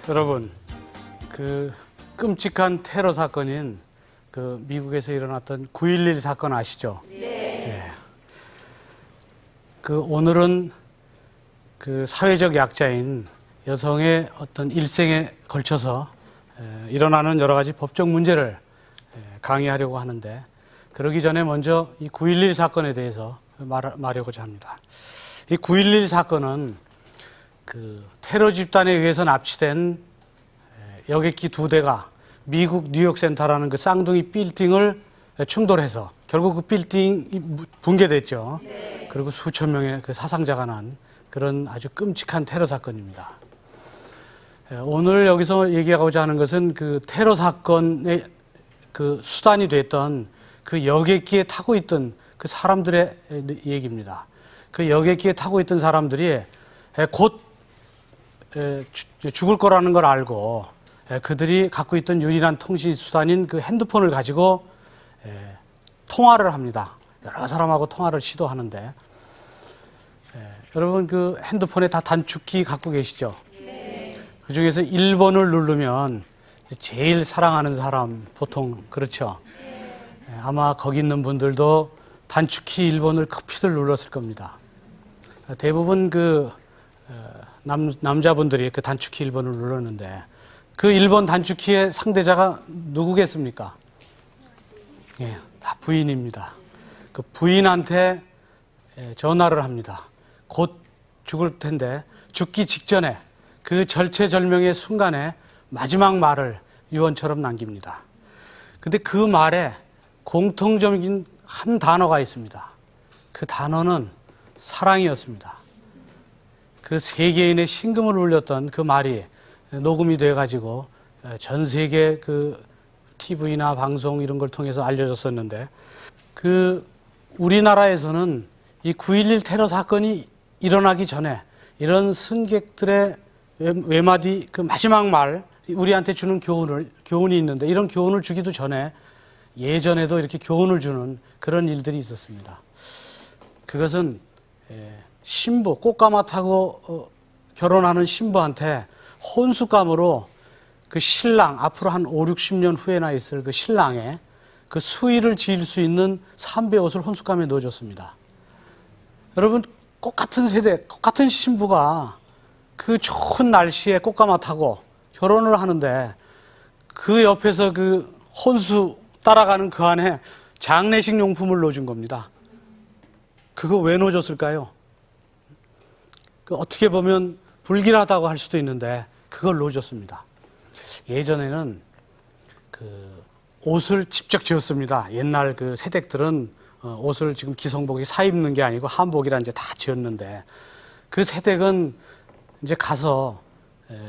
여러분, 그 끔찍한 테러 사건인 그 미국에서 일어났던 9.11 사건 아시죠? 네. 그 오늘은 그 사회적 약자인 여성의 어떤 일생에 걸쳐서 일어나는 여러 가지 법적 문제를 강의하려고 하는데, 그러기 전에 먼저 이 9.11 사건에 대해서 말하고자 합니다. 이 9.11 사건은 그 테러 집단에 의해서 납치된 여객기 2대가 미국 뉴욕센터라는 그 쌍둥이 빌딩을 충돌해서 결국 그 빌딩이 붕괴됐죠. 네. 그리고 수천 명의 그 사상자가 난 그런 아주 끔찍한 테러 사건입니다. 오늘 여기서 얘기하고자 하는 것은 그 테러 사건의 그 수단이 됐던 그 여객기에 타고 있던 그 사람들의 얘기입니다. 그 여객기에 타고 있던 사람들이 곧 죽을 거라는 걸 알고 그들이 갖고 있던 유일한 통신 수단인 그 핸드폰을 가지고 통화를 합니다. 여러 사람하고 통화를 시도하는데, 여러분 그 핸드폰에 다 단축키 갖고 계시죠? 네. 그 중에서 1번을 누르면 제일 사랑하는 사람, 보통 그렇죠? 네. 아마 거기 있는 분들도 단축키 1번을 커피들 눌렀을 겁니다. 대부분 그 남자분들이 그 단축키 1번을 눌렀는데, 그 1번 단축키의 상대자가 누구겠습니까? 예, 다 부인입니다. 그 부인한테 전화를 합니다. 곧 죽을 텐데 죽기 직전에 그 절체절명의 순간에 마지막 말을 유언처럼 남깁니다. 근데 그 말에 공통적인 한 단어가 있습니다. 그 단어는 사랑이었습니다. 그 세계인의 심금을 울렸던 그 말이 녹음이 돼가지고 전 세계 그 TV나 방송 이런 걸 통해서 알려졌었는데, 그 우리나라에서는 이 9.11 테러 사건이 일어나기 전에 이런 승객들의 외마디 그 마지막 말, 우리한테 주는 교훈이 있는데, 이런 교훈을 주기도 전에 예전에도 이렇게 교훈을 주는 그런 일들이 있었습니다. 그것은 신부, 꽃가마 타고 결혼하는 신부한테 혼수감으로 그 신랑, 앞으로 한 5, 60년 후에나 있을 그 신랑의 그 수의를 지을 수 있는 삼배 옷을 혼수감에 넣어줬습니다. 여러분, 꽃같은 세대, 꽃같은 신부가 그 좋은 날씨에 꽃가마 타고 결혼을 하는데, 그 옆에서 그 혼수 따라가는 그 안에 장례식 용품을 넣어준 겁니다. 그거 왜 넣어줬을까요? 그 어떻게 보면 불길하다고 할 수도 있는데 그걸 넣어줬습니다. 예전에는 그 옷을 직접 지었습니다. 옛날 그 세댁들은 옷을 지금 기성복이 사 입는 게 아니고 한복이라 이제 다 지었는데, 그 세댁은 이제 가서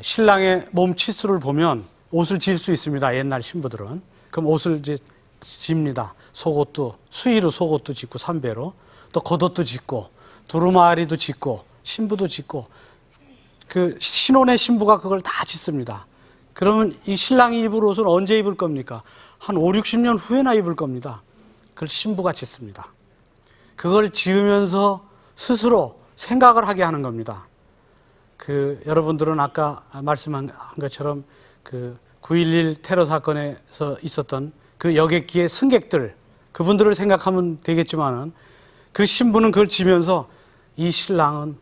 신랑의 몸 치수를 보면 옷을 지을 수 있습니다. 옛날 신부들은. 그럼 옷을 이제 집니다. 속옷도, 수의로 속옷도 짓고 삼배로, 또 겉옷도 짓고, 두루마리도 짓고, 신부도 짓고, 그 신혼의 신부가 그걸 다 짓습니다. 그러면 이 신랑이 입을 옷을 언제 입을 겁니까? 한 5, 60년 후에나 입을 겁니다. 그걸 신부가 짓습니다. 그걸 지으면서 스스로 생각을 하게 하는 겁니다. 그 여러분들은 아까 말씀한 것처럼 그 9.11 테러 사건에서 있었던 그 여객기의 승객들, 그분들을 생각하면 되겠지만은, 그 신부는 그걸 지면서 이 신랑은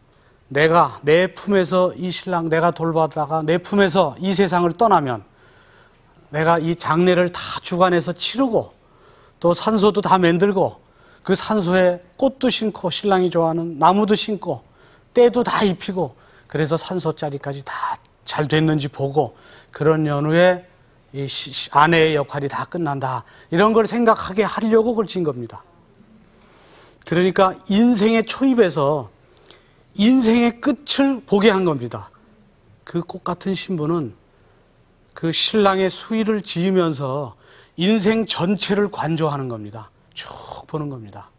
내가 내 품에서 이 신랑 내가 돌보다가 내 품에서 이 세상을 떠나면 내가 이 장례를 다 주관해서 치르고, 또 산소도 다 만들고, 그 산소에 꽃도 심고, 신랑이 좋아하는 나무도 심고, 때도 다 입히고, 그래서 산소자리까지 다 잘 됐는지 보고, 그런 연후에 이 아내의 역할이 다 끝난다, 이런 걸 생각하게 하려고 그걸 진 겁니다. 그러니까 인생의 초입에서 인생의 끝을 보게 한 겁니다. 그 꽃 같은 신부는 그 신랑의 수의를 지으면서 인생 전체를 관조하는 겁니다. 쭉 보는 겁니다.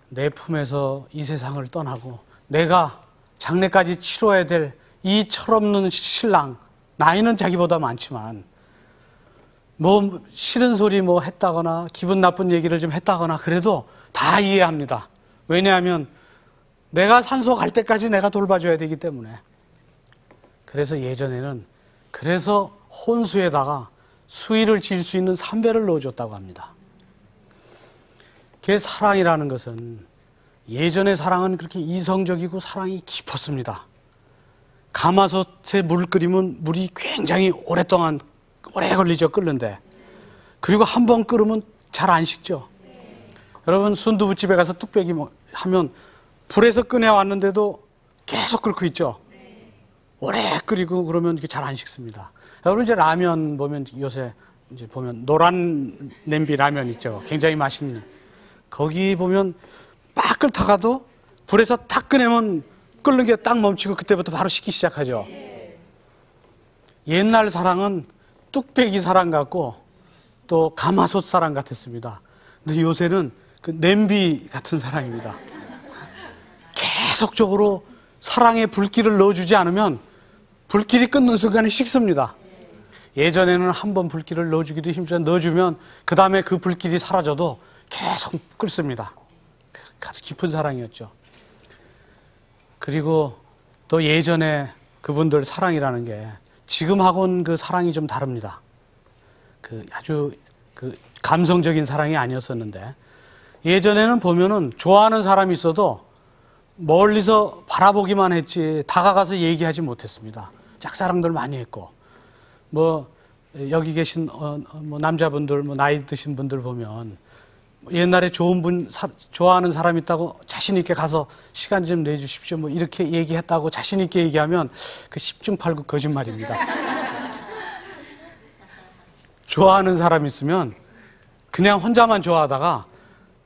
내 품에서 이 세상을 떠나고 내가 장례까지 치러야 될 이 철없는 신랑, 나이는 자기보다 많지만 뭐 싫은 소리 뭐 했다거나 기분 나쁜 얘기를 좀 했다거나 그래도 다 이해합니다. 왜냐하면 내가 산소 갈 때까지 내가 돌봐줘야 되기 때문에. 그래서 예전에는 그래서 혼수에다가 수의를 지을 수 있는 삼배를 넣어줬다고 합니다. 그게 사랑이라는 것은 예전의 사랑은 그렇게 이성적이고 사랑이 깊었습니다. 가마솥에 물 끓이면 물이 굉장히 오랫동안 오래 걸리죠, 끓는데. 그리고 한 번 끓으면 잘 안 식죠. 여러분 순두부집에 가서 뚝배기 하면 불에서 꺼내왔는데도 계속 끓고 있죠. 오래 끓이고 그러면 이게 잘 안 식습니다. 여러분 이제 라면 보면 요새 이제 보면 노란 냄비 라면 있죠. 굉장히 맛있는. 거기 보면 막 끓다가도 불에서 탁 꺼내면 끓는 게 딱 멈추고 그때부터 바로 식기 시작하죠. 옛날 사랑은 뚝배기 사랑 같고 또 가마솥 사랑 같았습니다. 근데 요새는 그 냄비 같은 사랑입니다. 계속적으로 사랑에 불길을 넣어주지 않으면 불길이 끊는 순간에 식습니다. 예전에는 한 번 불길을 넣어주기도 힘들어 넣어주면 그 다음에 그 불길이 사라져도 계속 끓습니다. 아주 깊은 사랑이었죠. 그리고 또 예전에 그분들 사랑이라는 게 지금하고는 그 사랑이 좀 다릅니다. 아주 감성적인 사랑이 아니었었는데 예전에는 보면은 좋아하는 사람이 있어도 멀리서 바라보기만 했지 다가가서 얘기하지 못했습니다. 짝사랑들 많이 했고 여기 계신 남자분들 나이 드신 분들 보면 옛날에 좋은 분 좋아하는 사람 있다고 자신 있게 가서 시간 좀 내주십시오 이렇게 얘기했다고 자신 있게 얘기하면 그 10중 8구 거짓말입니다. 좋아하는 사람 있으면 그냥 혼자만 좋아하다가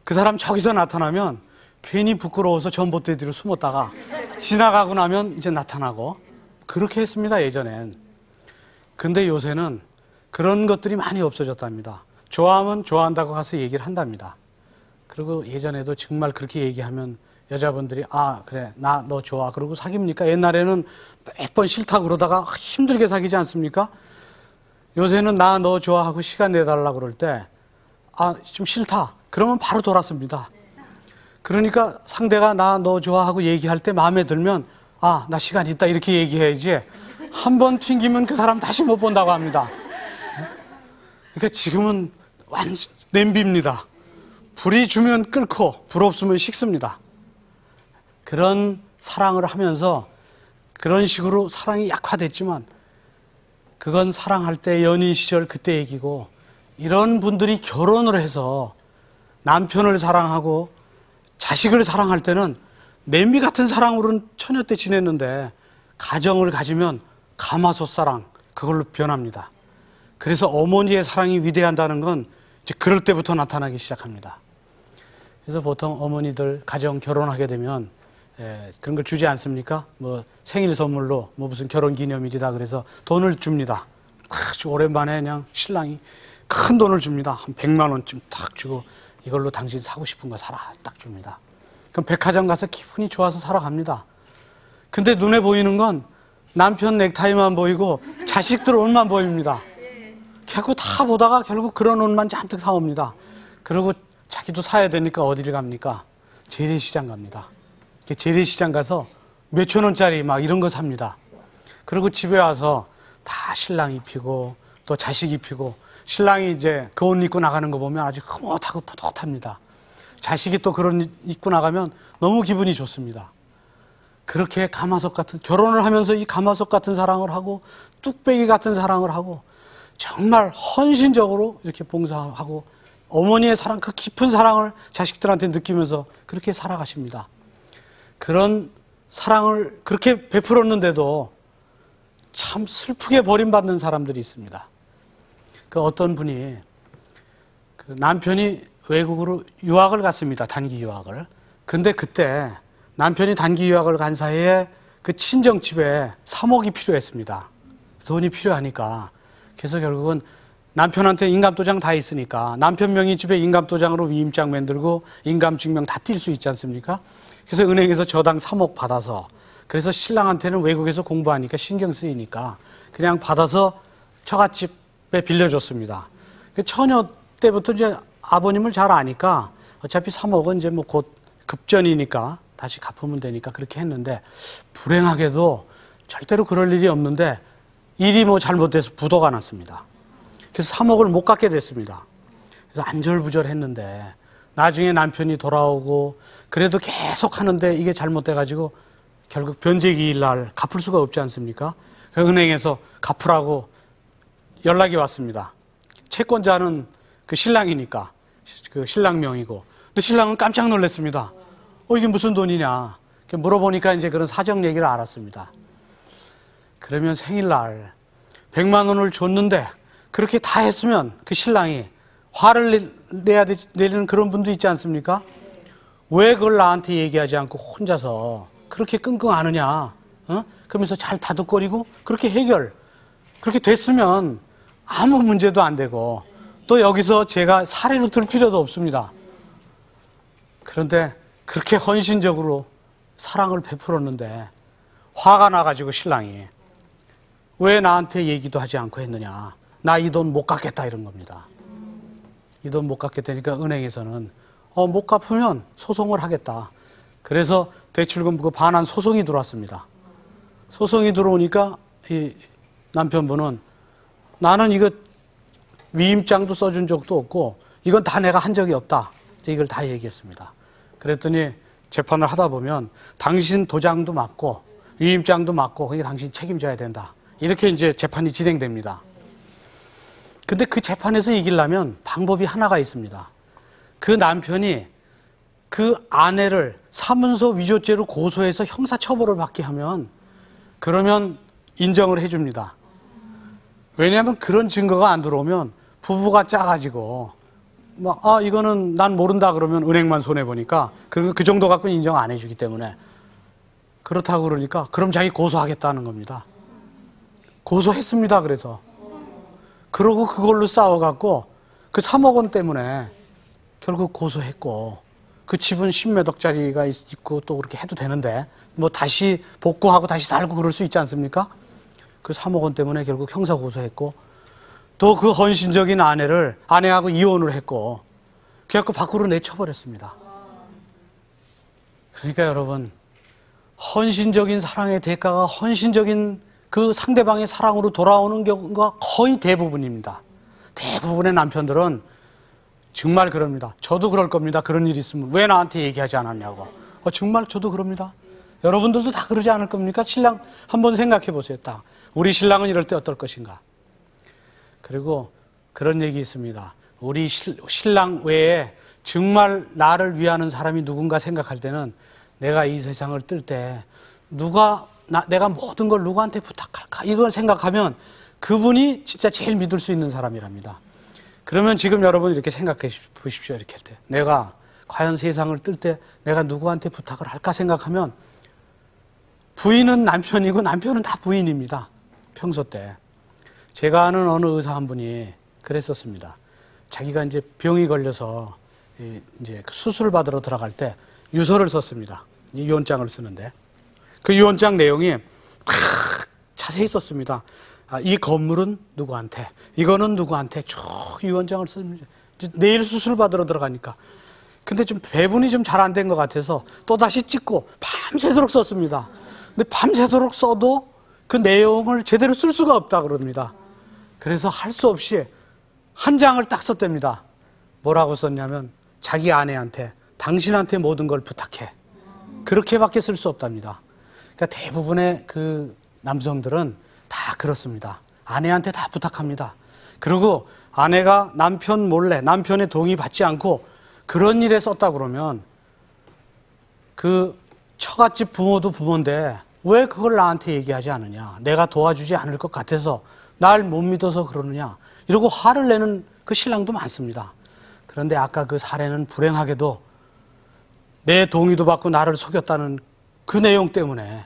그 사람 저기서 나타나면 괜히 부끄러워서 전봇대 뒤로 숨었다가 지나가고 나면 이제 나타나고 그렇게 했습니다, 예전엔. 근데 요새는 그런 것들이 많이 없어졌답니다. 좋아하면 좋아한다고 가서 얘기를 한답니다. 그리고 예전에도 정말 그렇게 얘기하면 여자분들이 그래 나 너 좋아 그러고 사깁니까? 옛날에는 몇 번 싫다고 그러다가 힘들게 사귀지 않습니까? 요새는 나 너 좋아하고 시간 내달라고 그럴 때 좀 싫다 그러면 바로 돌았습니다. 그러니까 상대가 나 너 좋아하고 얘기할 때 마음에 들면 나 시간 있다 이렇게 얘기해야지 한 번 튕기면 그 사람 다시 못 본다고 합니다. 그러니까 지금은 완전 냄비입니다. 불이 주면 끓고 불 없으면 식습니다. 그런 사랑을 하면서 그런 식으로 사랑이 약화됐지만 그건 사랑할 때 연인 시절 그때 얘기고 이런 분들이 결혼을 해서 남편을 사랑하고 자식을 사랑할 때는 냄비 같은 사랑으로는 처녀 때 지냈는데 가정을 가지면 가마솥 사랑 그걸로 변합니다. 그래서 어머니의 사랑이 위대한다는 건 이제 그럴 때부터 나타나기 시작합니다. 그래서 보통 어머니들 가정 결혼하게 되면 그런 걸 주지 않습니까? 생일 선물로 무슨 결혼 기념일이다 그래서 돈을 줍니다. 아주 오랜만에 그냥 신랑이 큰 돈을 줍니다. 한 100만 원쯤 딱 주고 이걸로 당신 사고 싶은 거 사라 딱 줍니다. 그럼 백화점 가서 기분이 좋아서 사러 갑니다. 근데 눈에 보이는 건 남편 넥타이만 보이고 자식들 옷만 보입니다. 결국 다 보다가 결국 그런 옷만 잔뜩 사옵니다. 그리고 자기도 사야 되니까 어디를 갑니까? 재래시장 갑니다. 재래시장 가서 몇천 원짜리 막 이런 거 삽니다. 그리고 집에 와서 다 신랑 입히고 또 자식 입히고 신랑이 이제 그 옷 입고 나가는 거 보면 아주 흐뭇하고 푸듯합니다. 자식이 또 그런 옷 입고 나가면 너무 기분이 좋습니다. 그렇게 가마솥 같은 결혼을 하면서 이 가마솥 같은 사랑을 하고 뚝배기 같은 사랑을 하고 정말 헌신적으로 이렇게 봉사하고 어머니의 사랑 그 깊은 사랑을 자식들한테 느끼면서 그렇게 살아가십니다. 그런 사랑을 그렇게 베풀었는데도 참 슬프게 버림받는 사람들이 있습니다. 그 어떤 분이 그 남편이 외국으로 유학을 갔습니다. 단기 유학을. 근데 그때 남편이 단기 유학을 간 사이에 그 친정집에 3억이 필요했습니다. 돈이 필요하니까. 그래서 결국은 남편한테 인감도장 다 있으니까 남편 명의 집에 인감도장으로 위임장 만들고 인감증명 다 띌 수 있지 않습니까? 그래서 은행에서 저당 3억 받아서 그래서 신랑한테는 외국에서 공부하니까 신경 쓰이니까 그냥 받아서 처갓집에 빌려줬습니다. 처녀 때부터 이제 아버님을 잘 아니까 어차피 3억은 이제 곧 급전이니까 다시 갚으면 되니까 그렇게 했는데 불행하게도 절대로 그럴 일이 없는데 일이 뭐 잘못돼서 부도가 났습니다. 그래서 3억을 못 갚게 됐습니다. 그래서 안절부절했는데 나중에 남편이 돌아오고 그래도 계속 하는데 이게 잘못돼가지고 결국 변제기일 날 갚을 수가 없지 않습니까? 그 은행에서 갚으라고 연락이 왔습니다. 채권자는 그 신랑이니까 그 신랑명이고, 근데 신랑은 깜짝 놀랐습니다. 이게 무슨 돈이냐? 물어보니까 이제 그런 사정 얘기를 알았습니다. 그러면 생일날 100만 원을 줬는데 그렇게 다 했으면 그 신랑이 화를 내는 그런 분도 있지 않습니까? 왜 그걸 나한테 얘기하지 않고 혼자서 그렇게 끙끙 앓느냐? 그러면서 잘 다독거리고 그렇게 그렇게 됐으면 아무 문제도 안 되고, 또 여기서 제가 사례로 들 필요도 없습니다. 그런데 그렇게 헌신적으로 사랑을 베풀었는데 화가 나가지고 신랑이 왜 나한테 얘기도 하지 않고 했느냐? 나 이 돈 못 갚겠다 이런 겁니다. 이 돈 못 갚겠다니까 은행에서는 못 갚으면 소송을 하겠다. 그래서 대출금 그 반환 소송이 들어왔습니다. 소송이 들어오니까 이 남편분은 나는 이거 위임장도 써준 적도 없고 이건 다 내가 한 적이 없다. 이걸 다 얘기했습니다. 그랬더니 재판을 하다 보면 당신 도장도 맞고 위임장도 맞고 그게 당신 책임져야 된다. 이렇게 이제 재판이 진행됩니다. 근데 그 재판에서 이기려면 방법이 하나가 있습니다. 그 남편이 그 아내를 사문서 위조죄로 고소해서 형사처벌을 받게 하면 그러면 인정을 해줍니다. 왜냐하면 그런 증거가 안 들어오면 부부가 짜가지고 이거는 난 모른다 그러면 은행만 손해보니까 그 정도 갖고는 인정 안 해주기 때문에 그렇다고 그러니까 그럼 자기 고소하겠다는 겁니다. 고소했습니다. 그러고 그걸로 싸워갖고 그 3억 원 때문에 결국 고소했고 그 집은 10몇 억짜리가 있고 또 그렇게 해도 되는데 뭐 다시 복구하고 다시 살고 그럴 수 있지 않습니까? 그 3억 원 때문에 결국 형사 고소했고 또 그 헌신적인 아내하고 이혼을 했고 그래갖고 밖으로 내쳐버렸습니다. 그러니까 여러분, 헌신적인 사랑의 대가가 헌신적인 그 상대방의 사랑으로 돌아오는 경우가 거의 대부분입니다. 대부분의 남편들은 정말 그럽니다. 저도 그럴 겁니다. 그런 일이 있으면 왜 나한테 얘기하지 않았냐고. 정말 저도 그럽니다. 여러분들도 다 그러지 않을 겁니까? 신랑 한번 생각해 보세요. 딱 우리 신랑은 이럴 때 어떨 것인가. 그리고 그런 얘기 있습니다. 우리 신랑 외에 정말 나를 위하는 사람이 누군가 생각할 때는 내가 이 세상을 뜰 때 내가 모든 걸 누구한테 부탁할까 이걸 생각하면 그분이 진짜 제일 믿을 수 있는 사람이랍니다. 그러면 지금 여러분 이렇게 생각해 보십시오. 이렇게 할 때 내가 과연 세상을 뜰 때 내가 누구한테 부탁을 할까 생각하면 부인은 남편이고 남편은 다 부인입니다. 평소 때 제가 아는 어느 의사 한 분이 그랬었습니다. 자기가 이제 병이 걸려서 이제 수술 받으러 들어갈 때 유서를 썼습니다. 유언장을 쓰는데 그 유언장 내용이 다 자세히 썼습니다. 이 건물은 누구한테, 이거는 누구한테 쭉 유언장을 씁니다. 내일 수술 받으러 들어가니까. 근데 좀 배분이 좀 잘 안 된 것 같아서 또 다시 찍고 밤새도록 썼습니다. 근데 밤새도록 써도 그 내용을 제대로 쓸 수가 없다 그럽니다. 그래서 할 수 없이 한 장을 딱 썼답니다. 뭐라고 썼냐면 자기 아내한테 당신한테 모든 걸 부탁해. 그렇게밖에 쓸 수 없답니다. 그러니까 대부분의 그 남성들은 다 그렇습니다. 아내한테 다 부탁합니다. 그리고 아내가 남편 몰래 남편의 동의 받지 않고 그런 일에 썼다 그러면 그 처갓집 부모도 부모인데 왜 그걸 나한테 얘기하지 않느냐. 내가 도와주지 않을 것 같아서 날 못 믿어서 그러느냐. 이러고 화를 내는 그 신랑도 많습니다. 그런데 아까 그 사례는 불행하게도 내 동의도 받고 나를 속였다는 그 내용 때문에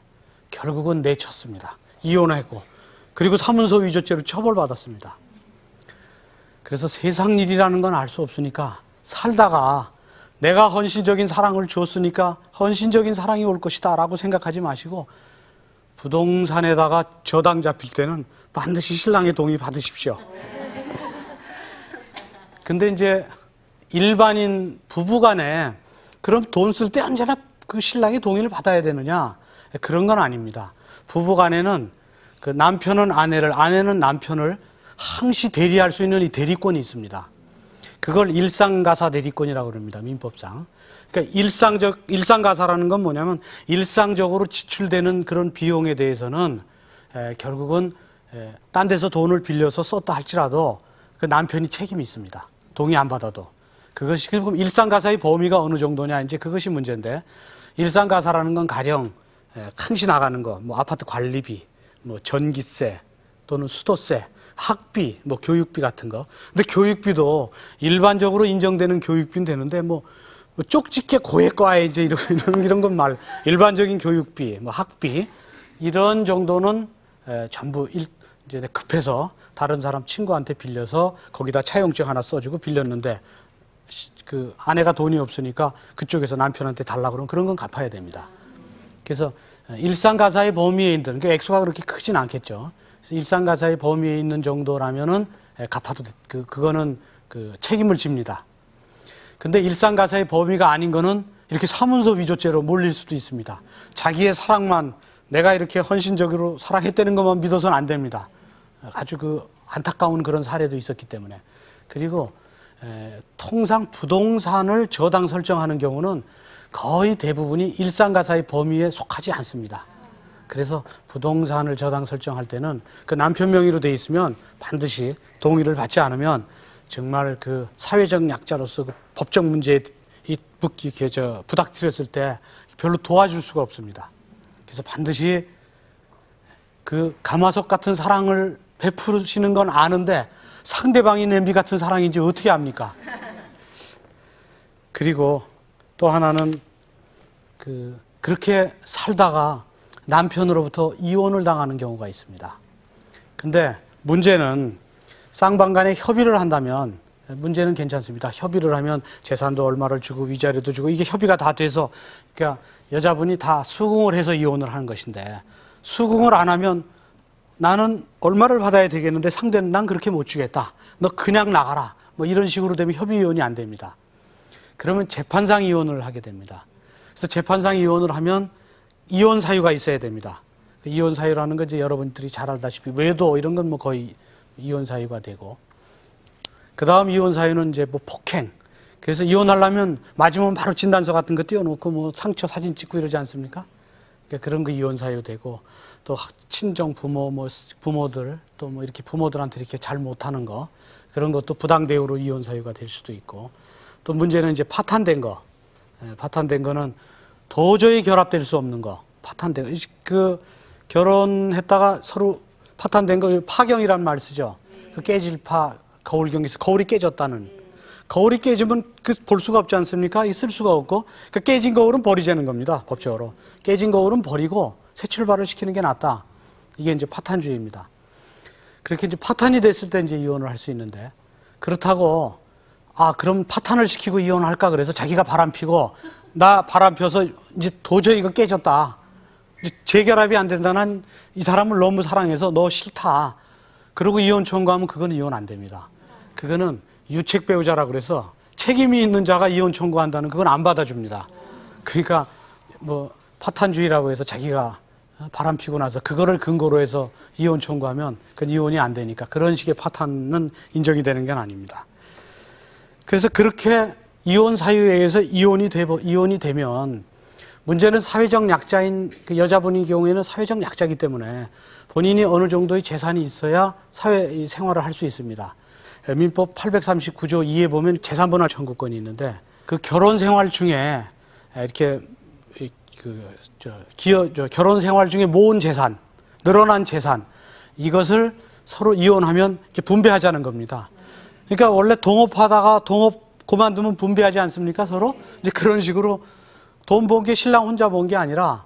결국은 내쳤습니다. 이혼했고 그리고 사문서 위조죄로 처벌받았습니다. 그래서 세상 일이라는 건 알 수 없으니까 살다가 내가 헌신적인 사랑을 줬으니까 헌신적인 사랑이 올 것이다 라고 생각하지 마시고 부동산에다가 저당 잡힐 때는 반드시 신랑의 동의 받으십시오. 근데 이제 일반인 부부간에 그럼 돈 쓸 때 언제나 그 신랑의 동의를 받아야 되느냐? 그런 건 아닙니다. 부부간에는 그 남편은 아내를, 아내는 남편을 항시 대리할 수 있는 이 대리권이 있습니다. 그걸 일상가사 대리권이라고 그럽니다. 민법상. 그러니까 일상가사라는 건 뭐냐면 일상적으로 지출되는 그런 비용에 대해서는 결국은 딴 데서 돈을 빌려서 썼다 할지라도 그 남편이 책임이 있습니다. 동의 안 받아도. 그것이 그럼 일상가사의 범위가 어느 정도냐 이제 그것이 문제인데, 일상가사라는 건 가령 항시 나가는 거, 뭐 아파트 관리비, 뭐 전기세 또는 수도세, 학비, 뭐 교육비 같은 거. 근데 교육비도 일반적으로 인정되는 교육비는 되는데 뭐 쪽집게 고액과에 이제 이런 건 말, 일반적인 교육비, 뭐 학비 이런 정도는 전부 이제 급해서 다른 사람 친구한테 빌려서 거기다 차용증 하나 써주고 빌렸는데 그 아내가 돈이 없으니까 그쪽에서 남편한테 달라고 그러면 그런 건 갚아야 됩니다. 그래서 일상가사의 범위에 있는, 그 액수가 그렇게 크진 않겠죠. 그래서 일상가사의 범위에 있는 정도라면은 갚아도 그거는 그 책임을 집니다. 근데 일상가사의 범위가 아닌 거는 이렇게 사문서 위조죄로 몰릴 수도 있습니다. 자기의 사랑만, 내가 이렇게 헌신적으로 사랑했다는 것만 믿어서는 안 됩니다. 아주 그 안타까운 그런 사례도 있었기 때문에. 그리고 통상 부동산을 저당 설정하는 경우는 거의 대부분이 일상가사의 범위에 속하지 않습니다. 그래서 부동산을 저당 설정할 때는 그 남편 명의로 돼 있으면 반드시 동의를 받지 않으면 정말 그 사회적 약자로서 그 법적 문제에 부닥뜨렸을 때 별로 도와줄 수가 없습니다. 그래서 반드시 그 가마솥 같은 사랑을 베푸시는 건 아는데 상대방이 냄비 같은 사랑인지 어떻게 압니까? 그리고 또 하나는 그렇게 살다가 남편으로부터 이혼을 당하는 경우가 있습니다. 근데 문제는 쌍방간에 협의를 한다면 문제는 괜찮습니다. 협의를 하면 재산도 얼마를 주고 위자료도 주고 이게 협의가 다 돼서, 그러니까 여자분이 다 수긍을 해서 이혼을 하는 것인데, 수긍을 안 하면 나는 얼마를 받아야 되겠는데 상대는 난 그렇게 못 주겠다, 너 그냥 나가라, 뭐 이런 식으로 되면 협의 이혼이 안 됩니다. 그러면 재판상 이혼을 하게 됩니다. 그래서 재판상 이혼을 하면 이혼 사유가 있어야 됩니다. 이혼 사유라는 건 이제 여러분들이 잘 알다시피 외도 이런 건 뭐 거의 이혼 사유가 되고, 그 다음 이혼 사유는 이제 뭐 폭행. 그래서 이혼하려면 맞으면 바로 진단서 같은 거 띄워놓고 뭐 상처 사진 찍고 이러지 않습니까? 그러니까 그런 거 이혼 사유 되고, 또 친정 부모, 뭐 부모들, 또 뭐 이렇게 부모들한테 이렇게 잘 못하는 거, 그런 것도 부당 대우로 이혼 사유가 될 수도 있고, 또 문제는 이제 파탄된 거. 파탄된 거는 도저히 결합될 수 없는 거. 파탄된 거. 그 결혼했다가 서로 파탄된 거, 파경이라는 말 쓰죠. 그 깨질 파, 거울 경기에서 거울이 깨졌다는. 거울이 깨지면 그 볼 수가 없지 않습니까? 있을 수가 없고, 그 깨진 거울은 버리자는 겁니다. 법적으로. 깨진 거울은 버리고 새 출발을 시키는 게 낫다. 이게 이제 파탄주의입니다. 그렇게 이제 파탄이 됐을 때 이제 이혼을 할 수 있는데, 그렇다고 그럼 파탄을 시키고 이혼할까 그래서 자기가 바람피고 나 바람펴서 이제 도저히 이거 깨졌다, 재결합이 안 된다, 난 이 사람을 너무 사랑해서 너 싫다, 그러고 이혼 청구하면 그건 이혼 안 됩니다. 그거는 유책 배우자라 그래서 책임이 있는 자가 이혼 청구한다는, 그건 안 받아줍니다. 그러니까 뭐 파탄주의라고 해서 자기가 바람피고 나서 그거를 근거로 해서 이혼 청구하면 그건 이혼이 안 되니까 그런 식의 파탄은 인정이 되는 건 아닙니다. 그래서 그렇게 이혼 사유에 의해서 이혼이 되면 문제는 사회적 약자인 그 여자분의 경우에는 사회적 약자이기 때문에 본인이 어느 정도의 재산이 있어야 사회 생활을 할 수 있습니다. 민법 839조 2에 보면 재산분할 청구권이 있는데, 그 결혼 생활 중에 이렇게 결혼 생활 중에 모은 재산, 늘어난 재산, 이것을 서로 이혼하면 이렇게 분배하자는 겁니다. 그러니까 원래 동업하다가 동업 그만두면 분배하지 않습니까? 서로 이제 그런 식으로 돈 번 게 신랑 혼자 번 게 아니라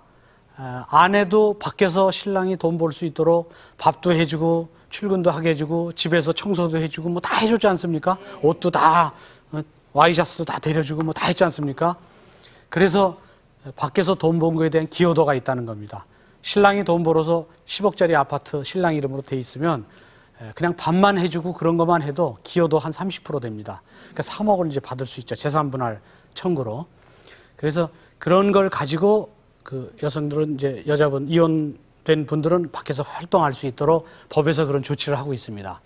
아내도 밖에서 신랑이 돈 벌 수 있도록 밥도 해주고 출근도 하게 해주고 집에서 청소도 해주고 뭐 다 해줬지 않습니까? 옷도 다 와이셔츠도 다 데려주고 뭐 다 했지 않습니까? 그래서 밖에서 돈 번 거에 대한 기여도가 있다는 겁니다. 신랑이 돈 벌어서 10억짜리 아파트 신랑 이름으로 돼 있으면 그냥 밥만 해주고 그런 것만 해도 기여도 한 30% 됩니다. 그러니까 3억을 이제 받을 수 있죠. 재산분할 청구로. 그래서 그런 걸 가지고 그 여성들은 이제 여자분, 이혼된 분들은 밖에서 활동할 수 있도록 법에서 그런 조치를 하고 있습니다.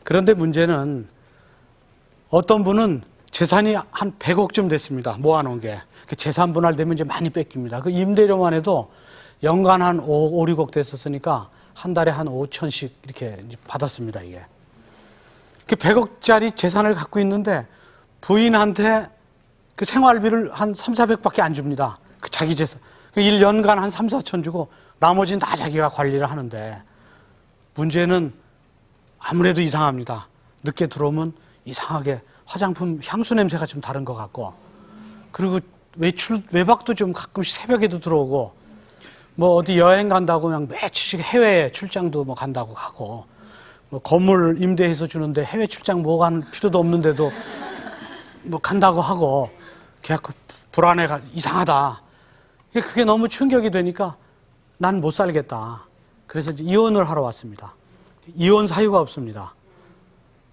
그런데 문제는 어떤 분은 재산이 한 100억쯤 됐습니다. 모아놓은 게. 그 재산 분할되면 이제 많이 뺏깁니다. 그 임대료만 해도 연간 한 5, 6억 됐었으니까 한 달에 한 5천씩 이렇게 받았습니다, 이게. 그 100억짜리 재산을 갖고 있는데 부인한테 그 생활비를 한 3, 400밖에 안 줍니다. 그 자기 재산. 그 1년간 한 3, 4천 주고 나머지는 다 자기가 관리를 하는데 문제는 아무래도 이상합니다. 늦게 들어오면 이상하게 화장품 향수 냄새가 좀 다른 것 같고, 그리고 외박도 좀 가끔씩 새벽에도 들어오고, 뭐 어디 여행 간다고 그냥 며칠씩 해외 출장도 뭐 간다고 가고, 뭐 건물 임대해서 주는데 해외 출장 뭐 간 필요도 없는데도 뭐 간다고 하고, 걔가 불안해가 이상하다. 그게 너무 충격이 되니까 난 못 살겠다. 그래서 이제 이혼을 하러 왔습니다. 이혼 사유가 없습니다.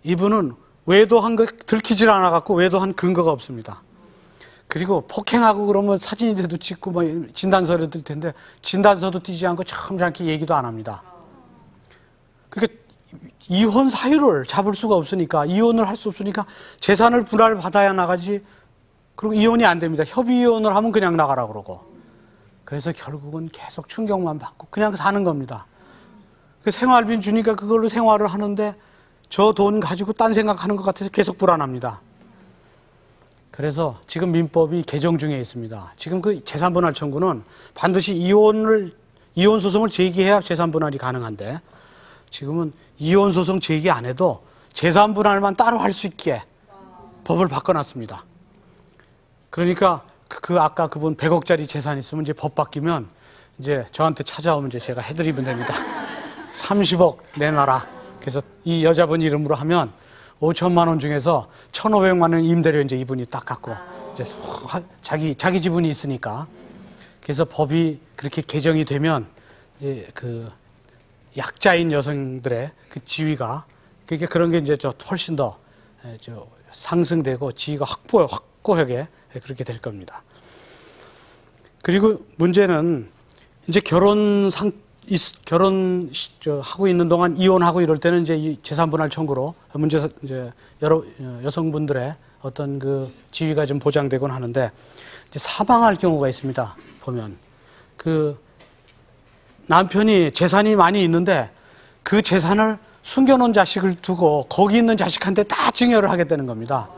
이분은 외도한 거 들키질 않아갖고 외도한 근거가 없습니다. 그리고 폭행하고 그러면 사진이라도 찍고 뭐 진단서를 뜰 텐데 진단서도 띄지 않고 점잖게 얘기도 안 합니다. 그러니까 이혼 사유를 잡을 수가 없으니까, 이혼을 할 수 없으니까 재산을 분할 받아야 나가지. 그리고 이혼이 안 됩니다. 협의 이혼을 하면 그냥 나가라 그러고. 그래서 결국은 계속 충격만 받고 그냥 사는 겁니다. 그 생활비 주니까 그걸로 생활을 하는데 저 돈 가지고 딴 생각하는 것 같아서 계속 불안합니다. 그래서 지금 민법이 개정 중에 있습니다. 지금 그 재산분할 청구는 반드시 이혼 소송을 제기해야 재산분할이 가능한데, 지금은 이혼 소송 제기 안 해도 재산분할만 따로 할 수 있게 법을 바꿔놨습니다. 그러니까 아까 그분 100억짜리 재산 있으면 이제 법 바뀌면 이제 저한테 찾아오면 이제 제가 해드리면 됩니다. 30억 내놔라. 그래서 이 여자분 이름으로 하면 5천만 원 중에서 1,500만 원 임대료 이제 이분이 딱 갖고 이제 자기 지분이 있으니까. 그래서 법이 그렇게 개정이 되면 이제 그 약자인 여성들의 그 지위가, 그러니까 그런 게 이제 훨씬 더 상승되고 지위가 확고하게 그렇게 될 겁니다. 그리고 문제는 이제 하고 있는 동안 이혼하고 이럴 때는 이제 이 재산분할 청구로 이제 여러 여성분들의 어떤 그 지위가 좀 보장되곤 하는데, 이제 사망할 경우가 있습니다. 보면 그 남편이 재산이 많이 있는데 그 재산을 숨겨놓은 자식을 두고 거기 있는 자식한테 다 증여를 하겠다는 겁니다.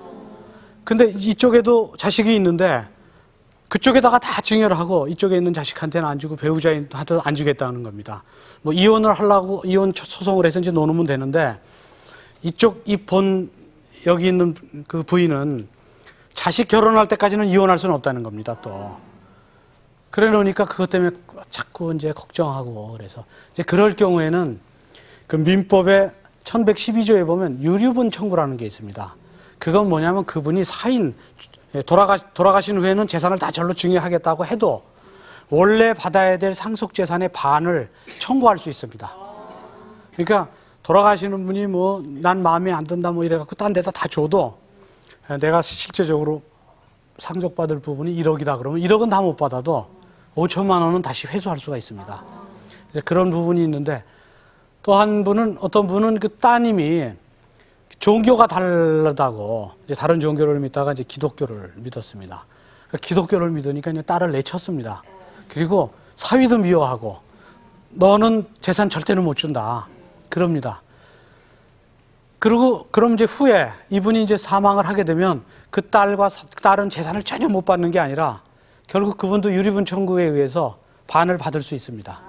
근데 이쪽에도 자식이 있는데 그쪽에다가 다 증여를 하고 이쪽에 있는 자식한테는 안 주고 배우자한테도 안 주겠다는 겁니다. 뭐 이혼을 하려고 이혼 소송을 해서 이제 놓으면 되는데, 여기 있는 그 부인은 자식 결혼할 때까지는 이혼할 수는 없다는 겁니다, 또. 그래 놓으니까 그것 때문에 자꾸 이제 걱정하고, 그래서 이제 그럴 경우에는 그 민법의 1112조에 보면 유류분 청구라는 게 있습니다. 그건 뭐냐면 그분이 돌아가신 후에는 재산을 다 절로 증여하겠다고 해도 원래 받아야 될 상속재산의 반을 청구할 수 있습니다. 그러니까 돌아가시는 분이 뭐 난 마음에 안 든다 뭐 이래갖고 딴 데다 다 줘도 내가 실제적으로 상속받을 부분이 1억이다 그러면 1억은 다 못 받아도 5천만 원은 다시 회수할 수가 있습니다. 이제 그런 부분이 있는데, 또 어떤 분은 그 따님이 종교가 다르다고 이제 다른 종교를 믿다가 이제 기독교를 믿었습니다. 그러니까 기독교를 믿으니까 이제 딸을 내쳤습니다. 그리고 사위도 미워하고 너는 재산 절대로 못 준다. 그럽니다. 그리고 그럼 이제 후에 이분이 이제 사망을 하게 되면 그 딸은 재산을 전혀 못 받는 게 아니라 결국 그분도 유리분 청구에 의해서 반을 받을 수 있습니다.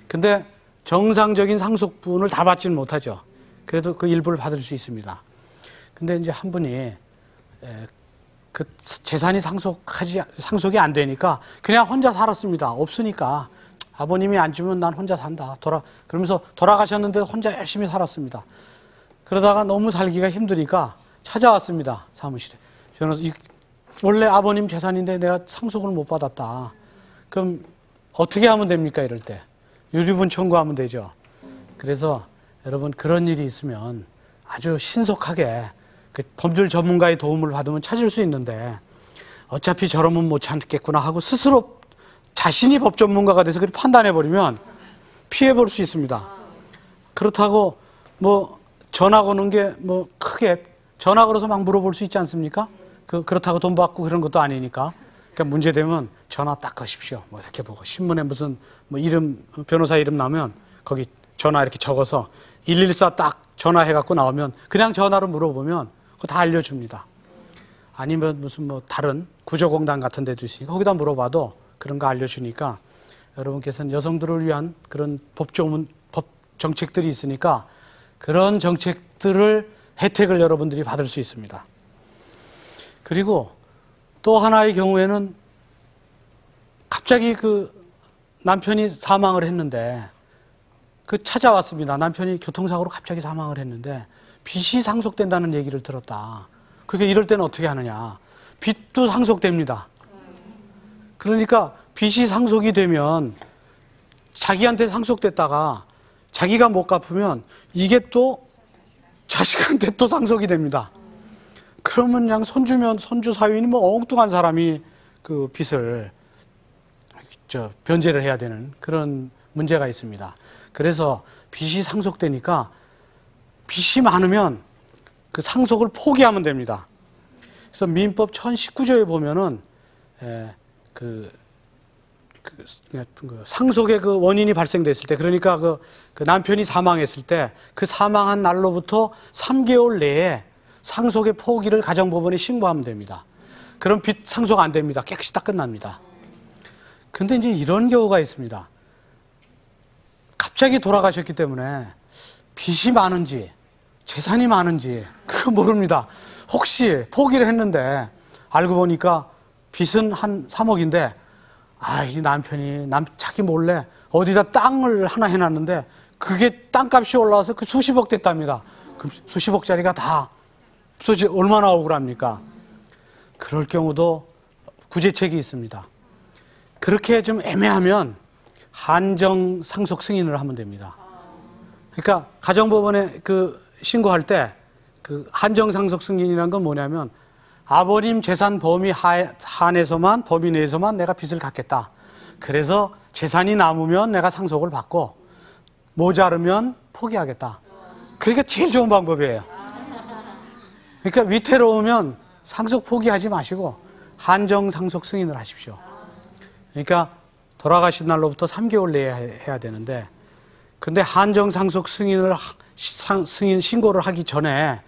근데 정상적인 상속분을 다 받지는 못하죠. 그래도 그 일부를 받을 수 있습니다. 근데 이제 한 분이 그 재산이 상속이 안 되니까 그냥 혼자 살았습니다. 없으니까 아버님이 안 주면 난 혼자 산다. 그러면서 돌아가셨는데 혼자 열심히 살았습니다. 그러다가 너무 살기가 힘드니까 찾아왔습니다. 사무실에. 저는 원래 아버님 재산인데 내가 상속을 못 받았다. 그럼 어떻게 하면 됩니까? 이럴 때. 유류분 청구하면 되죠. 그래서 여러분 그런 일이 있으면 아주 신속하게 그 법률 전문가의 도움을 받으면 찾을 수 있는데, 어차피 저러면 못 찾겠구나 하고 스스로 자신이 법 전문가가 돼서 그렇게 판단해버리면 피해볼 수 있습니다. 그렇다고 뭐 전화 거는 게 뭐 크게 전화 걸어서 막 물어볼 수 있지 않습니까? 그렇다고 돈 받고 그런 것도 아니니까. 그러니까 문제되면 전화 딱 거십시오. 뭐 이렇게 보고 신문에 무슨 뭐 이름 변호사 이름 나오면 거기 전화 이렇게 적어서 114 딱 전화해갖고 나오면 그냥 전화로 물어보면 그거 다 알려줍니다. 아니면 무슨 뭐 다른 구조공단 같은 데도 있으니까 거기다 물어봐도 그런 거 알려주니까 여러분께서는 여성들을 위한 그런 법 정책들이 있으니까 그런 정책들을 혜택을 여러분들이 받을 수 있습니다. 그리고 또 하나의 경우에는 갑자기 그 남편이 사망을 했는데 찾아왔습니다. 남편이 교통사고로 갑자기 사망을 했는데 빚이 상속된다는 얘기를 들었다. 그게 이럴 때는 어떻게 하느냐. 빚도 상속됩니다. 그러니까 빚이 상속이 되면 자기한테 상속됐다가 자기가 못 갚으면 이게 또 자식한테 또 상속이 됩니다. 그러면 그냥 손주 사위는 뭐 엉뚱한 사람이 그 빚을 변제를 해야 되는 그런 문제가 있습니다. 그래서 빚이 상속되니까 빚이 많으면 그 상속을 포기하면 됩니다. 그래서 민법 1019조에 보면은 상속의 그 원인이 발생됐을 때, 그러니까 그 남편이 사망했을 때 그 사망한 날로부터 3개월 내에 상속의 포기를 가정법원에 신고하면 됩니다. 그럼 빚 상속 안 됩니다. 깨끗이 딱 끝납니다. 근데 이제 이런 경우가 있습니다. 갑자기 돌아가셨기 때문에 빚이 많은지 재산이 많은지 그거 모릅니다. 혹시 포기를 했는데 알고 보니까 빚은 한 3억인데 이 남편이 자기 몰래 어디다 땅을 하나 해놨는데 그게 땅값이 올라와서 그 수십억 됐답니다. 그럼 수십억짜리가 다 없어지 얼마나 억울합니까? 그럴 경우도 구제책이 있습니다. 그렇게 좀 애매하면 한정 상속 승인을 하면 됩니다. 그러니까 가정법원에 신고할 때 한정 상속 승인이라는 건 뭐냐면 아버님 재산 범위 범위 내에서만 내가 빚을 갚겠다. 그래서 재산이 남으면 내가 상속을 받고 모자르면 포기하겠다. 그러니까 제일 좋은 방법이에요. 그러니까 위태로우면 상속 포기하지 마시고 한정 상속 승인을 하십시오. 그러니까 돌아가신 날로부터 3개월 내에 해야 되는데, 근데 한정 상속 승인을 신고를 하기 전에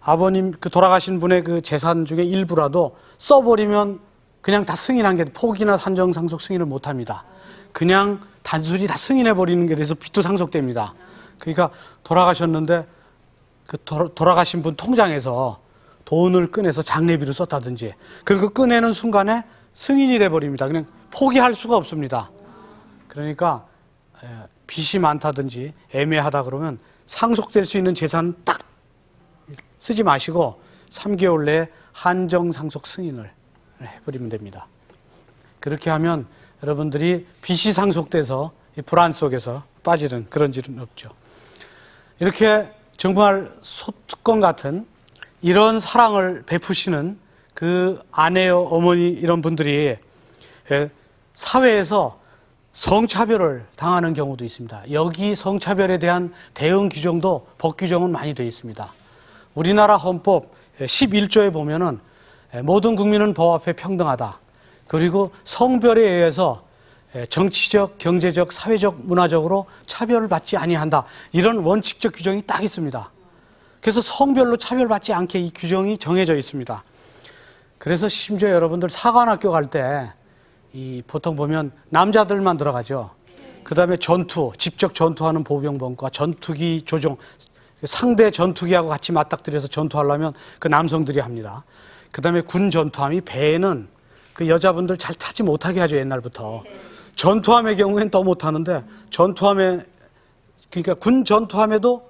아버님 돌아가신 분의 그 재산 중에 일부라도 써버리면 그냥 다 승인한 게 포기나 한정 상속 승인을 못 합니다. 그냥 단순히 다 승인해 버리는 게 돼서 빚도 상속됩니다. 그러니까 돌아가셨는데 돌아가신 분 통장에서 돈을 꺼내서 장례비로 썼다든지, 그리고 꺼내는 순간에 승인이 돼 버립니다. 그냥 포기할 수가 없습니다. 그러니까 빚이 많다든지 애매하다 그러면 상속될 수 있는 재산 딱 쓰지 마시고 3개월 내에 한정 상속 승인을 해버리면 됩니다. 그렇게 하면 여러분들이 빚이 상속돼서 이 불안 속에서 빠지는 그런 일은 없죠. 이렇게 정말 소특권 같은 이런 사랑을 베푸시는 그 아내요, 어머니 이런 분들이 사회에서 성차별을 당하는 경우도 있습니다. 여기 성차별에 대한 대응 규정도 법 규정은 많이 되어 있습니다. 우리나라 헌법 11조에 보면은 모든 국민은 법 앞에 평등하다. 그리고 성별에 의해서 정치적, 경제적, 사회적, 문화적으로 차별을 받지 아니한다. 이런 원칙적 규정이 딱 있습니다. 그래서 성별로 차별받지 않게 이 규정이 정해져 있습니다. 그래서 심지어 여러분들 사관학교 갈 때 보통 보면 남자들만 들어가죠. 그 다음에 직접 전투하는 보병번과 전투기 조종, 상대 전투기하고 같이 맞닥뜨려서 전투하려면 그 남성들이 합니다. 그 다음에 군 전투함이 배에는 그 여자분들 잘 타지 못하게 하죠, 옛날부터. 전투함의 경우엔 더 못하는데, 그러니까 군 전투함에도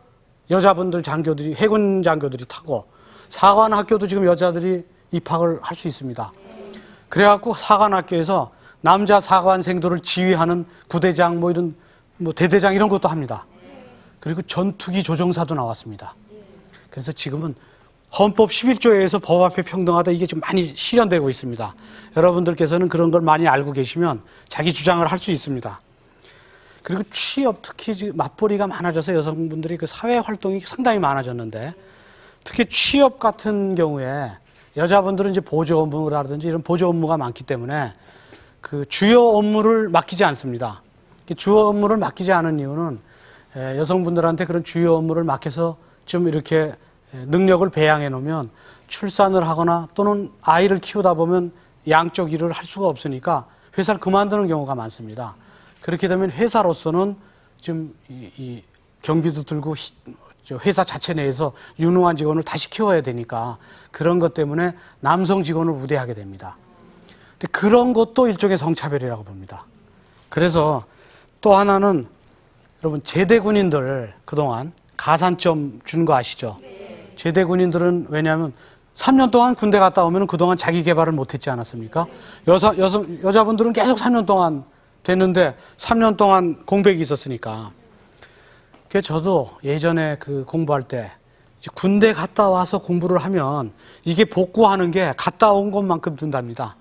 여자분들 장교들이, 해군 장교들이 타고, 사관학교도 지금 여자들이 입학을 할 수 있습니다. 그래갖고 사관학교에서 남자 사관생들을 지휘하는 구대장, 대대장 이런 것도 합니다. 그리고 전투기 조종사도 나왔습니다. 그래서 지금은 헌법 11조에 의해서 법 앞에 평등하다 이게 좀 많이 실현되고 있습니다. 여러분들께서는 그런 걸 많이 알고 계시면 자기 주장을 할 수 있습니다. 그리고 취업, 특히 지금 맞벌이가 많아져서 여성분들이 그 사회 활동이 상당히 많아졌는데 특히 취업 같은 경우에 여자분들은 이제 보조 업무라든지 이런 보조 업무가 많기 때문에 그 주요 업무를 맡기지 않습니다. 주요 업무를 맡기지 않은 이유는 여성분들한테 그런 주요 업무를 맡겨서 좀 이렇게 능력을 배양해 놓으면 출산을 하거나 또는 아이를 키우다 보면 양쪽 일을 할 수가 없으니까 회사를 그만두는 경우가 많습니다. 그렇게 되면 회사로서는 좀 이 경비도 들고 회사 자체 내에서 유능한 직원을 다시 키워야 되니까 그런 것 때문에 남성 직원을 우대하게 됩니다. 근데 그런 것도 일종의 성차별이라고 봅니다. 그래서 또 하나는 여러분 제대 군인들 그동안 가산점 준 거 아시죠? 제대 군인들은 왜냐하면 3년 동안 군대 갔다 오면 그동안 자기 개발을 못했지 않았습니까? 여자분들은 계속 3년 동안 됐는데 3년 동안 공백이 있었으니까. 그래서 저도 예전에 그 공부할 때 군대 갔다 와서 공부를 하면 이게 복구하는 게 갔다 온 것만큼 든답니다.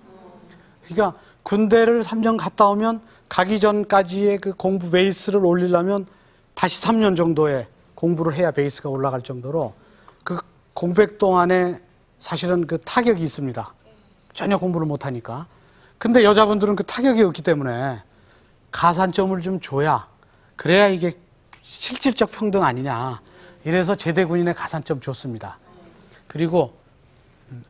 그러니까 군대를 3년 갔다 오면 가기 전까지의 그 공부 베이스를 올리려면 다시 3년 정도의 공부를 해야 베이스가 올라갈 정도로 그 공백 동안에 사실은 그 타격이 있습니다. 전혀 공부를 못하니까. 근데 여자분들은 그 타격이 없기 때문에 가산점을 좀 줘야 그래야 이게 실질적 평등 아니냐. 이래서 제대 군인의 가산점 줬습니다. 그리고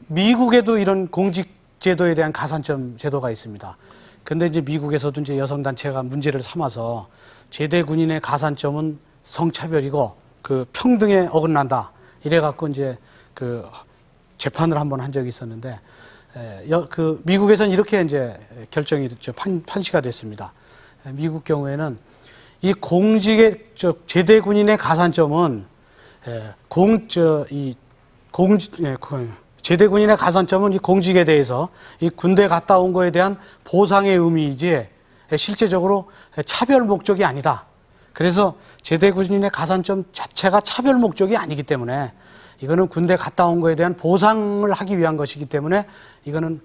미국에도 이런 공직제도에 대한 가산점 제도가 있습니다. 근데 이제 미국에서도 이제 여성단체가 문제를 삼아서 제대 군인의 가산점은 성차별이고 그 평등에 어긋난다. 이래갖고 이제 그 재판을 한번 한 적이 있었는데, 그 미국에서는 이렇게 이제 결정이 됐죠. 판시가 됐습니다. 미국 경우에는 이 공직의 제대 군인의 가산점은 제대 군인의 가산점은 이 공직에 대해서 이 군대 갔다 온 거에 대한 보상의 의미이지 실제적으로 차별 목적이 아니다. 그래서 제대 군인의 가산점 자체가 차별 목적이 아니기 때문에 이거는 군대 갔다 온 거에 대한 보상을 하기 위한 것이기 때문에 이거는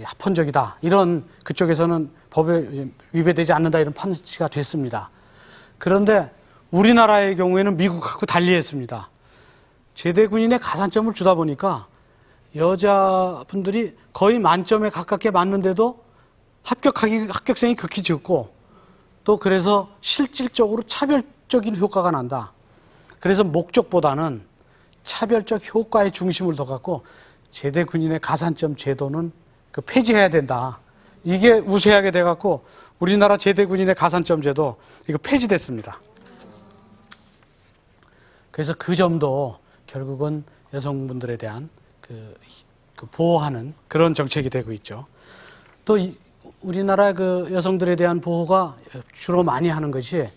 합헌적이다. 이런 그쪽에서는 법에 위배되지 않는다 이런 판시가 됐습니다. 그런데 우리나라의 경우에는 미국하고 달리했습니다. 제대 군인의 가산점을 주다 보니까 여자분들이 거의 만점에 가깝게 맞는데도 합격생이 극히 적고 또 그래서 실질적으로 차별적인 효과가 난다. 그래서 목적보다는 차별적 효과에 중심을 둬갖고 제대 군인의 가산점 제도는 폐지해야 된다. 이게 우세하게 돼갖고 우리나라 제대 군인의 가산점 제도 이거 폐지됐습니다. 그래서 그 점도 결국은 여성분들에 대한 그 보호하는 그런 정책이 되고 있죠. 또 우리나라 그 여성들에 대한 보호가 주로 많이 하는 것이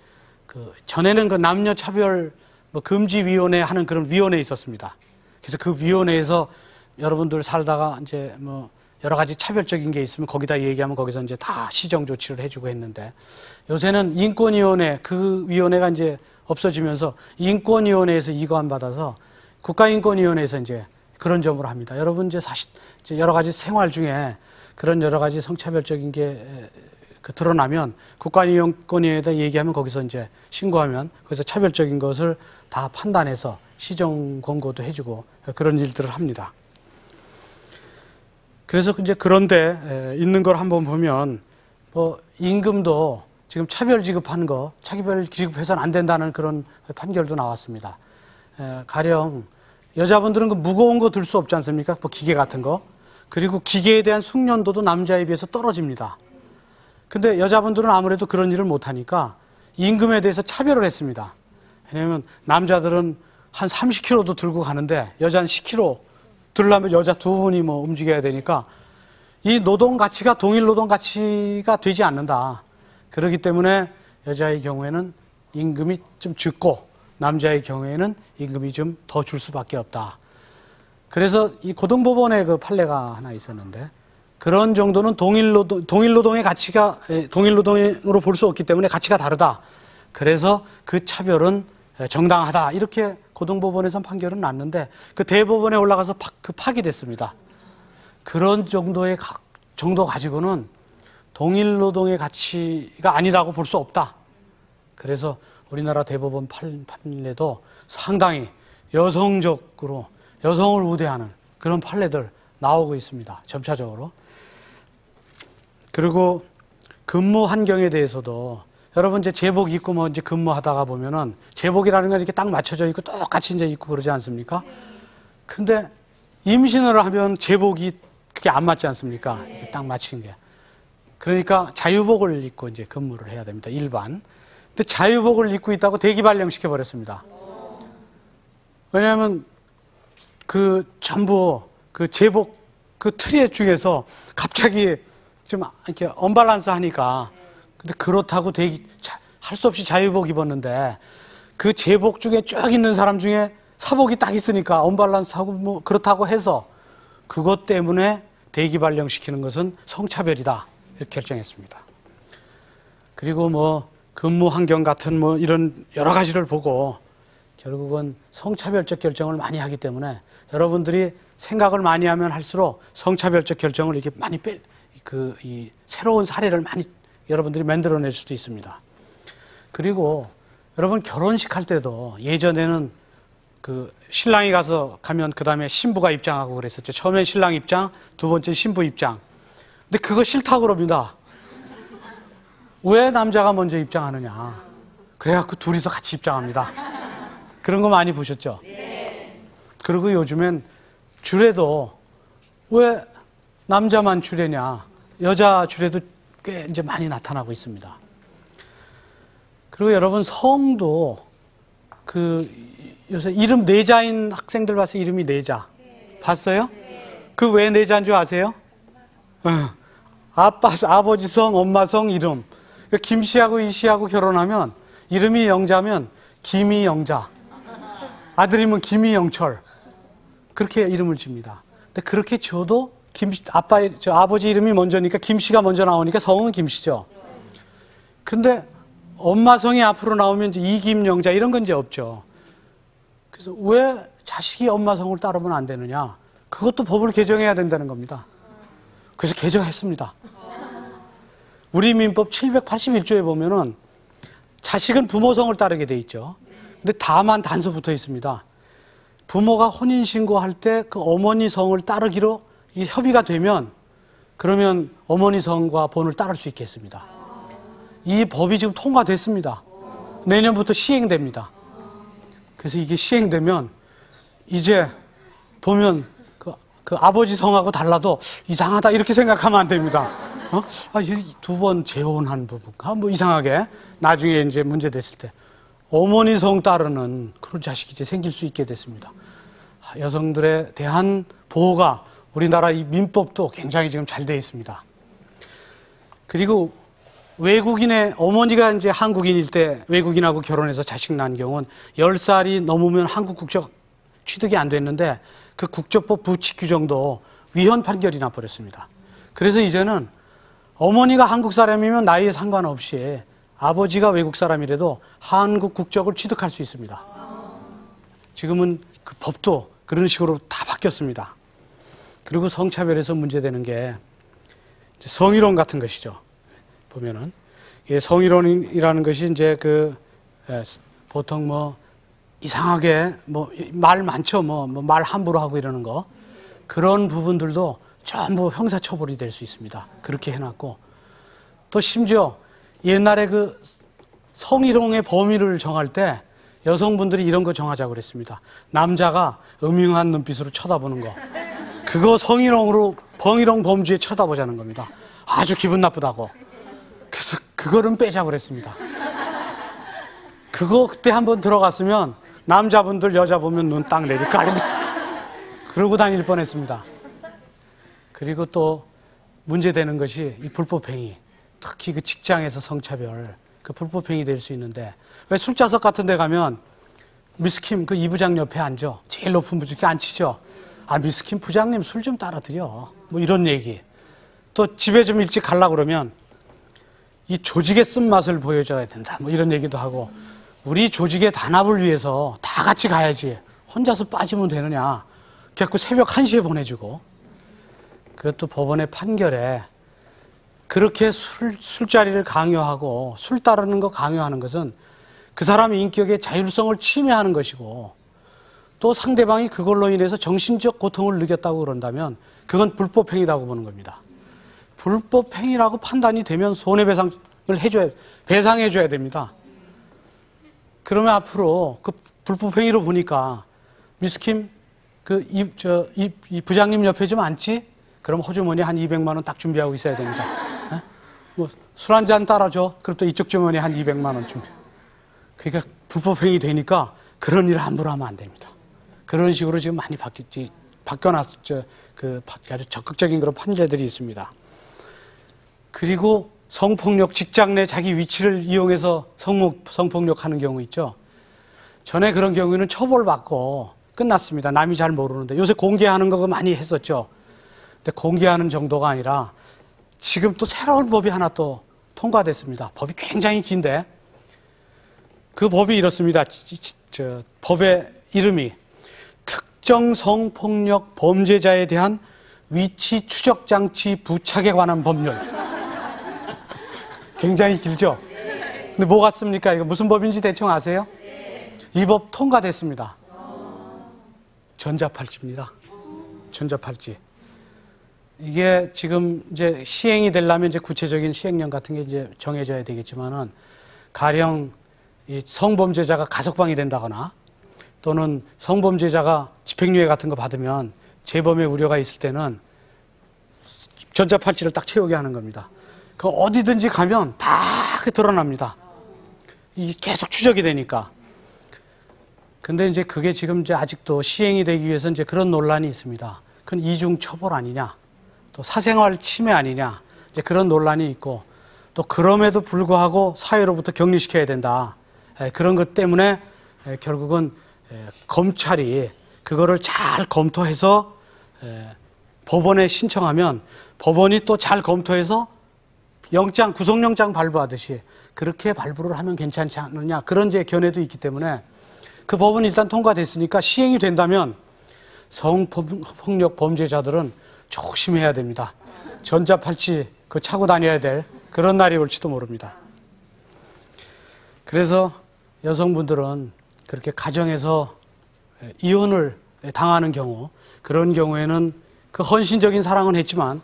전에는 그 남녀 차별 금지위원회 하는 그런 위원회 있었습니다. 그래서 그 위원회에서 여러분들 살다가 이제 여러 가지 차별적인 게 있으면 거기다 얘기하면 거기서 이제 다 시정 조치를 해주고 했는데 요새는 인권위원회 그 위원회가 이제 없어지면서 인권위원회에서 이관 받아서 국가인권위원회에서 이제 그런 점을 합니다. 여러분 이제 사실 여러 가지 생활 중에 그런 여러 가지 성차별적인 게 드러나면 국가인권위에다 얘기하면 거기서 이제 신고하면 거기서 차별적인 것을 다 판단해서 시정 권고도 해주고 그런 일들을 합니다. 그래서 이제 그런데 있는 걸 한번 보면 임금도 지금 차별 지급하는 거 차별 지급해서는 안 된다는 그런 판결도 나왔습니다. 가령 여자분들은 그 무거운 거 들 수 없지 않습니까? 기계 같은 거. 그리고 기계에 대한 숙련도도 남자에 비해서 떨어집니다. 근데 여자분들은 아무래도 그런 일을 못하니까 임금에 대해서 차별을 했습니다. 왜냐하면 남자들은 한 30kg도 들고 가는데 여자는 10kg 들려면 여자 두 분이 움직여야 되니까 이 노동 가치가 동일 노동 가치가 되지 않는다. 그렇기 때문에 여자의 경우에는 임금이 좀 적고 남자의 경우에는 임금이 좀 더 줄 수밖에 없다. 그래서 이 고등법원에 그 판례가 하나 있었는데 그런 정도는 동일 노동의 가치가 동일 노동으로 볼 수 없기 때문에 가치가 다르다. 그래서 그 차별은 정당하다. 이렇게 고등법원에선 판결은 났는데 그 대법원에 올라가서 파기됐습니다. 그런 정도의 정도 가지고는 동일 노동의 가치가 아니라고 볼 수 없다. 그래서 우리나라 대법원 판례도 상당히 여성적으로 여성을 우대하는 그런 판례들 나오고 있습니다. 점차적으로. 그리고 근무 환경에 대해서도 여러분 이제 제복 입고 뭐 이제 근무하다가 보면은 제복이라는 건 이렇게 딱 맞춰져 있고 똑같이 이제 입고 그러지 않습니까? 근데 임신을 하면 제복이 그게 안 맞지 않습니까? 이게 딱 맞춘 게. 그러니까 자유복을 입고 이제 근무를 해야 됩니다. 일반. 근데 자유복을 입고 있다고 대기 발령시켜 버렸습니다. 왜냐하면 그 전부 그 제복 그 트리 중에서 갑자기 좀 이렇게 언밸런스 하니까 근데 그렇다고 할 수 없이 자유복 입었는데 그 제복 중에 쭉 있는 사람 중에 사복이 딱 있으니까 언밸런스하고 뭐 그렇다고 해서 그것 때문에 대기 발령시키는 것은 성차별이다 이렇게 결정했습니다. 그리고 뭐 근무 환경 같은 뭐 이런 여러 가지를 보고 결국은 성차별적 결정을 많이 하기 때문에 여러분들이 생각을 많이 하면 할수록 성차별적 결정을 이렇게 많이 이 새로운 사례를 많이 여러분들이 만들어낼 수도 있습니다. 그리고 여러분 결혼식 할 때도 예전에는 그 신랑이 가면 그 다음에 신부가 입장하고 그랬었죠. 처음에 신랑 입장, 두 번째 신부 입장. 근데 그거 싫다고 그럽니다. 왜 남자가 먼저 입장하느냐. 그래갖고 둘이서 같이 입장합니다. 그런 거 많이 보셨죠? 그리고 요즘엔 주례도 왜 남자만 주례냐. 여자 주례도 꽤 이제 많이 나타나고 있습니다. 그리고 여러분 성도 요새 이름 내자인 학생들 봐서 이름이 내자. 봤어요? 그 왜 내자인 줄 아세요? 아버지 성, 엄마 성 이름. 김 씨하고 이 씨하고 결혼하면 이름이 영자면 김이 영자. 아들이면 김이 영철. 그렇게 이름을 집니다. 근데 그렇게 줘도 아버지 이름이 먼저니까 김 씨가 먼저 나오니까 성은 김 씨죠. 근데 엄마 성이 앞으로 나오면 이제 이김영자 이런 건 이제 없죠. 그래서 왜 자식이 엄마 성을 따르면 안 되느냐? 그것도 법을 개정해야 된다는 겁니다. 그래서 개정했습니다. 우리 민법 781조에 보면은 자식은 부모 성을 따르게 돼 있죠. 근데 다만 단서 붙어 있습니다. 부모가 혼인신고할 때 그 어머니 성을 따르기로 이게 협의가 되면 그러면 어머니 성과 본을 따를 수 있겠습니다. 이 법이 지금 통과됐습니다. 내년부터 시행됩니다. 그래서 이게 시행되면 이제 보면 그 아버지 성하고 달라도 이상하다 이렇게 생각하면 안 됩니다. 두 번 재혼한 부부가 뭐 이상하게 나중에 이제 문제 됐을 때 어머니 성 따르는 그런 자식이 이제 생길 수 있게 됐습니다. 여성들에 대한 보호가 우리나라 이 민법도 굉장히 지금 잘 되어 있습니다. 그리고 외국인의 어머니가 이제 한국인일 때 외국인하고 결혼해서 자식 낳은 경우는 10살이 넘으면 한국 국적 취득이 안 됐는데 그 국적법 부칙 규정도 위헌 판결이 나버렸습니다. 그래서 이제는 어머니가 한국 사람이면 나이에 상관없이 아버지가 외국 사람이라도 한국 국적을 취득할 수 있습니다. 지금은 그 법도 그런 식으로 다 바뀌었습니다. 그리고 성차별에서 문제되는 게 성희롱 같은 것이죠. 보면은 성희롱이라는 것이 이제 보통 뭐 이상하게 뭐 말 많죠. 뭐 말 함부로 하고 이러는 거 그런 부분들도 전부 형사처벌이 될 수 있습니다. 그렇게 해놨고 또 심지어 옛날에 그 성희롱의 범위를 정할 때 여성분들이 이런 거 정하자고 그랬습니다. 남자가 음흉한 눈빛으로 쳐다보는 거 그거 성희롱으로 성희롱 범주에 쳐다보자는 겁니다. 아주 기분 나쁘다고. 그래서 그거는 빼자고 그랬습니다. 그거 그때 한번 들어갔으면 남자분들 여자 보면 눈 딱 내리 까르고 그러고 다닐 뻔했습니다. 그리고 또 문제되는 것이 이 불법행위, 특히 그 직장에서 성차별, 그 불법행위 될 수 있는데 왜 술자석 같은 데 가면 미스킴 그 이 부장 옆에 앉아 제일 높은 부장이 앉히죠. 미스킴 부장님 술 좀 따라 드려. 뭐 이런 얘기. 또 집에 좀 일찍 가려고 그러면 이 조직의 쓴맛을 보여줘야 된다. 뭐 이런 얘기도 하고 우리 조직의 단합을 위해서 다 같이 가야지 혼자서 빠지면 되느냐. 그래서 새벽 1시에 보내주고, 그것도 법원의 판결에 그렇게 술자리를 강요하고 술 따르는 거 강요하는 것은 그 사람의 인격의 자율성을 침해하는 것이고, 또 상대방이 그걸로 인해서 정신적 고통을 느꼈다고 그런다면 그건 불법행위라고 보는 겁니다. 불법행위라고 판단이 되면 손해배상을 배상해줘야 됩니다. 그러면 앞으로 그 불법행위로 보니까 미스킴 이 부장님 옆에 좀 앉지? 그럼 호주머니 한 200만 원 딱 준비하고 있어야 됩니다. 뭐 술 한 잔 따라줘. 그럼 또 이쪽 주머니에 한 200만 원 준비. 그러니까 불법행위 되니까 그런 일을 함부로 하면 안 됩니다. 그런 식으로 지금 많이 바뀌어놨죠. 아주 적극적인 그런 판례들이 있습니다. 그리고 성폭력, 직장 내 자기 위치를 이용해서 성폭력하는 경우 있죠. 전에 그런 경우에는 처벌받고 끝났습니다. 남이 잘 모르는데. 요새 공개하는 거 많이 했었죠. 근데 공개하는 정도가 아니라 지금 또 새로운 법이 하나 또 통과됐습니다. 법이 굉장히 긴데 그 법이 이렇습니다. 법의 이름이 특정 성폭력 범죄자에 대한 위치 추적 장치 부착에 관한 법률. 굉장히 길죠? 근데 뭐 같습니까? 이거 무슨 법인지 대충 아세요? 이 법 통과됐습니다. 전자팔찌입니다. 전자팔찌. 이게 지금 이제 시행이 되려면 이제 구체적인 시행령 같은 게 이제 정해져야 되겠지만은, 가령 이 성범죄자가 가석방이 된다거나 또는 성범죄자가 집행유예 같은 거 받으면 재범의 우려가 있을 때는 전자팔찌를 딱 채우게 하는 겁니다. 그 어디든지 가면 다 드러납니다. 이게 계속 추적이 되니까. 근데 이제 그게 지금 이제 아직도 시행이 되기 위해서 이제 그런 논란이 있습니다. 그건 이중 처벌 아니냐, 또 사생활 침해 아니냐, 이제 그런 논란이 있고, 또 그럼에도 불구하고 사회로부터 격리시켜야 된다. 그런 것 때문에 결국은 검찰이 그거를 잘 검토해서 법원에 신청하면 법원이 또 잘 검토해서 구속영장 발부하듯이 그렇게 발부를 하면 괜찮지 않느냐, 그런 제 견해도 있기 때문에 그 법은 일단 통과됐으니까 시행이 된다면 성폭력 범죄자들은 조심해야 됩니다. 전자팔찌 그거 차고 다녀야 될 그런 날이 올지도 모릅니다. 그래서 여성분들은 그렇게 가정에서 이혼을 당하는 경우, 그런 경우에는 그 헌신적인 사랑은 했지만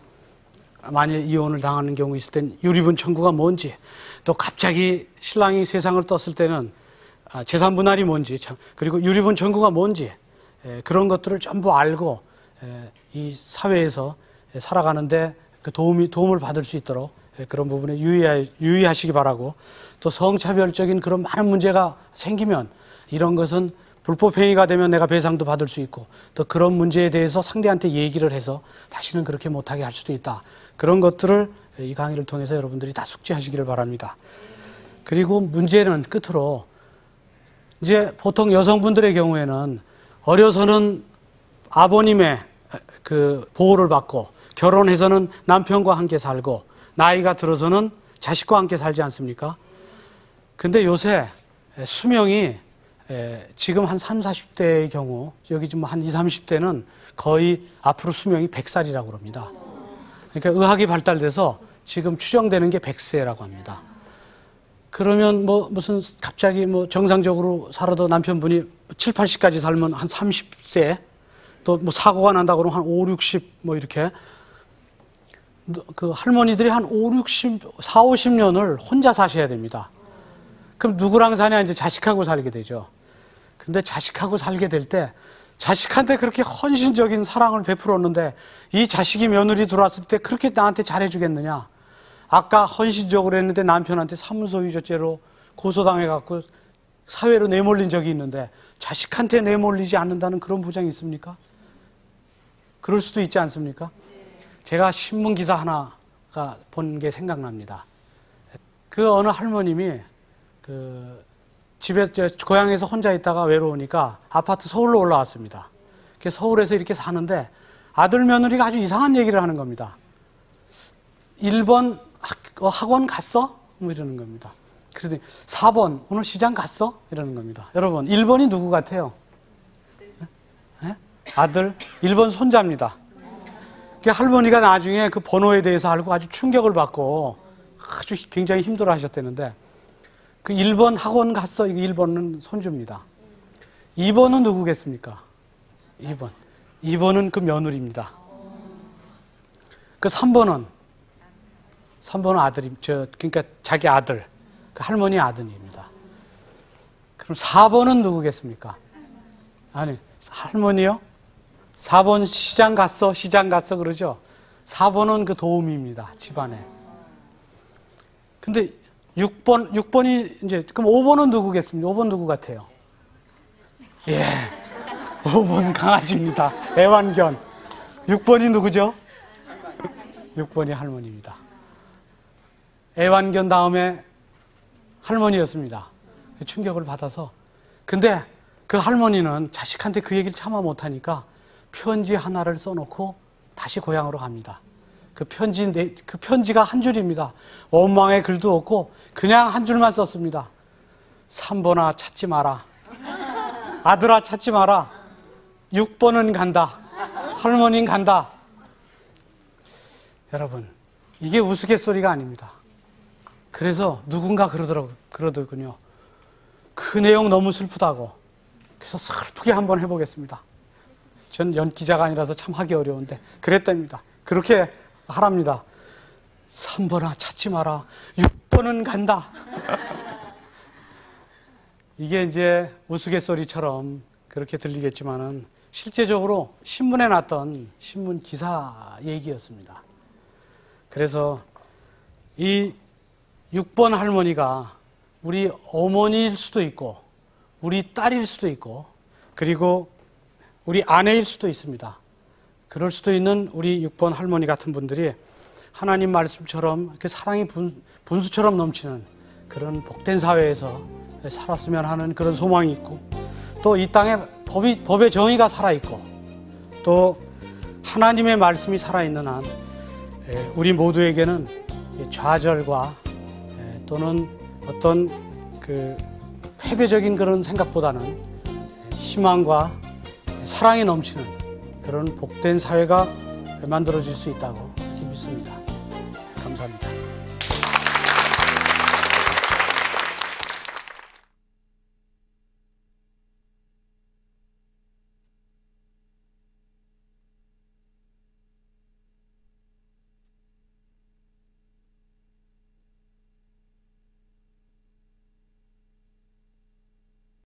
만일 이혼을 당하는 경우 있을 땐 유리분 청구가 뭔지, 또 갑자기 신랑이 세상을 떴을 때는 재산 분할이 뭔지, 그리고 유리분 청구가 뭔지, 그런 것들을 전부 알고 이 사회에서 살아가는데 그 도움을 받을 수 있도록 그런 부분에 유의하시기 바라고, 또 성차별적인 그런 많은 문제가 생기면 이런 것은 불법행위가 되면 내가 배상도 받을 수 있고, 또 그런 문제에 대해서 상대한테 얘기를 해서 다시는 그렇게 못하게 할 수도 있다. 그런 것들을 이 강의를 통해서 여러분들이 다 숙지하시기를 바랍니다. 그리고 문제는 끝으로, 이제 보통 여성분들의 경우에는 어려서는 아버님의 그 보호를 받고, 결혼해서는 남편과 함께 살고, 나이가 들어서는 자식과 함께 살지 않습니까? 근데 요새 수명이 지금 한 30, 40대의 경우, 여기 좀 한 20, 30대는 거의 앞으로 수명이 100살이라고 그럽니다. 그러니까 의학이 발달돼서 지금 추정되는 게 100세라고 합니다. 그러면 뭐 무슨 갑자기 뭐 정상적으로 살아도 남편분이 7, 80까지 살면 한 30세, 또 뭐 사고가 난다고 그러면 한 5, 60 뭐 이렇게, 그 할머니들이 한 5, 60, 4, 50년을 혼자 사셔야 됩니다. 그럼 누구랑 사냐? 이제 자식하고 살게 되죠. 근데 자식하고 살게 될 때 자식한테 그렇게 헌신적인 사랑을 베풀었는데 이 자식이 며느리 들어왔을 때 그렇게 나한테 잘해주겠느냐? 아까 헌신적으로 했는데 남편한테 사문서 위조죄로 고소당해갖고 사회로 내몰린 적이 있는데 자식한테 내몰리지 않는다는 그런 보장이 있습니까? 그럴 수도 있지 않습니까? 제가 신문기사 하나가 본 게 생각납니다. 그 어느 할머님이 집에 고향에서 혼자 있다가 외로우니까 아파트 서울로 올라왔습니다. 서울에서 이렇게 사는데 아들 며느리가 아주 이상한 얘기를 하는 겁니다. 1번 학원 갔어? 뭐 이러는 겁니다. 그래서 4번 오늘 시장 갔어? 이러는 겁니다. 여러분 1번이 누구 같아요? 네? 아들. 1번 손자입니다. 할머니가 나중에 그 번호에 대해서 알고 아주 충격을 받고 아주 굉장히 힘들어 하셨다는데 그 1번 학원 갔어? 이거 1번은 손주입니다. 2번은 누구겠습니까? 2번. 2번은 그 며느리입니다. 그 3번은 아들이, 그러니까 자기 아들, 그 할머니 아드님입니다. 그럼 4번은 누구겠습니까? 아니, 할머니요? 4번 시장 갔어 그러죠? 4번은 그 도우미입니다. 집안에. 근데 6번이 이제, 그럼 5번은 누구겠습니까? 5번 누구 같아요? 예. 5번 강아지입니다. 애완견. 6번이 누구죠? 6번이 할머니입니다. 애완견 다음에 할머니였습니다. 충격을 받아서. 근데 그 할머니는 자식한테 그 얘기를 참아 못하니까 편지 하나를 써놓고 다시 고향으로 갑니다. 그 편지가 한 줄입니다. 원망의 글도 없고 그냥 한 줄만 썼습니다. 3번아 찾지 마라. 아들아 찾지 마라. 6번은 간다. 할머니는 간다. 여러분, 이게 우스갯소리가 아닙니다. 그래서 누군가 그러더군요. 그 내용 너무 슬프다고. 그래서 슬프게 한번 해보겠습니다. 전 연기자가 아니라서 참 하기 어려운데 그랬답니다. 그렇게 하랍니다. 3번아 찾지 마라. 6번은 간다. 이게 이제 우스갯소리처럼 그렇게 들리겠지만은 실제적으로 신문에 났던 신문 기사 얘기였습니다. 그래서 이 6번 할머니가 우리 어머니일 수도 있고 우리 딸일 수도 있고 그리고 우리 아내일 수도 있습니다. 그럴 수도 있는 우리 6번 할머니 같은 분들이 하나님 말씀처럼 그 사랑이 분수처럼 넘치는 그런 복된 사회에서 살았으면 하는 그런 소망이 있고 또 이 땅에 법의 정의가 살아있고 또 하나님의 말씀이 살아있는 한 우리 모두에게는 좌절과 또는 어떤 그 패배적인 그런 생각보다는 희망과 사랑이 넘치는 그런 복된 사회가 만들어질 수 있다고 믿습니다.